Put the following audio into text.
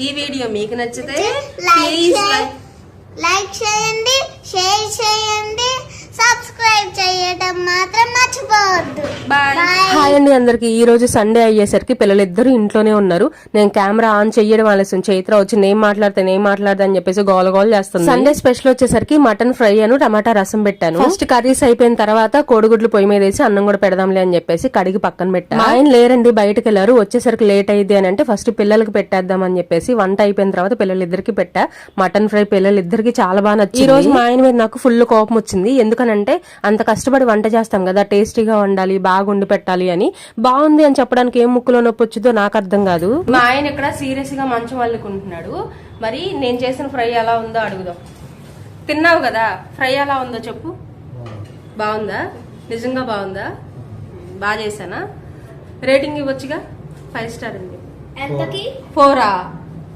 ఈ వీడియో మీకు నచ్చితే లైక్ చేయండి, షేర్ చేయండి, సబ్స్క్రైబ్ చేయడం మాత్రం మర్చిపోవద్దు. హాయ్ అండి అందరికి. ఈ రోజు సండే అయ్యేసరికి పిల్లలిద్దరు ఇంట్లోనే ఉన్నారు. నేను కెమెరా ఆన్ చెయ్యడం ఆలస్యం. చైత్ర వచ్చి నేను మాట్లాడతా అని చెప్పేసి గోల చేస్తుంది. సండే స్పెషల్ వచ్చేసరికి మటన్ ఫ్రై అను టమాటా రసం పెట్టాను. ఫస్ట్ కర్రీస్ అయిపోయిన తర్వాత కోడిగుడ్లు పొయ్యి మీద వేసి అన్నం కూడా పెడదాంలే అని చెప్పేసి కడిగి పక్కన పెట్టాను. ఆయన లేరండి, బయటకు వెళ్లారు. వచ్చేసరికి లేట్ అయింది అని అంటే ఫస్ట్ పిల్లలకి పెట్టేద్దాం అని చెప్పేసి వంట అయిపోయిన తర్వాత పిల్లలిద్దరికి పెట్టా. మటన్ ఫ్రై పిల్లలిద్దరికి చాలా బాగా నచ్చింది. ఈ రోజు మా ఆయన మీద నాకు ఫుల్ కోపం వచ్చింది. ఎందుకనంటే అంత కష్టపడి వంట చేస్తాం కదా, టేస్టీగా వండాలి, బాగా వండి పెట్టాలి అని. బాగుంది అని చెప్పడానికి ఏం ముక్కులో నొప్పి వచ్చిందో నాకు అర్థం కాదు. మా ఆయన ఇక్కడ సీరియస్ గా మంచం అల్లుకుంటున్నాడు. మరి నేను చేసిన ఫ్రై ఎలా ఉందో అడుగుదాం. తిన్నావు కదా, ఫ్రై ఎలా ఉందో చెప్పు. బాగుందా? నిజంగా బాగుందా? బాగా చేశానా? రేటింగ్ ఇవ్వచ్చుగా. 5 స్టార్ అండి. 4. 4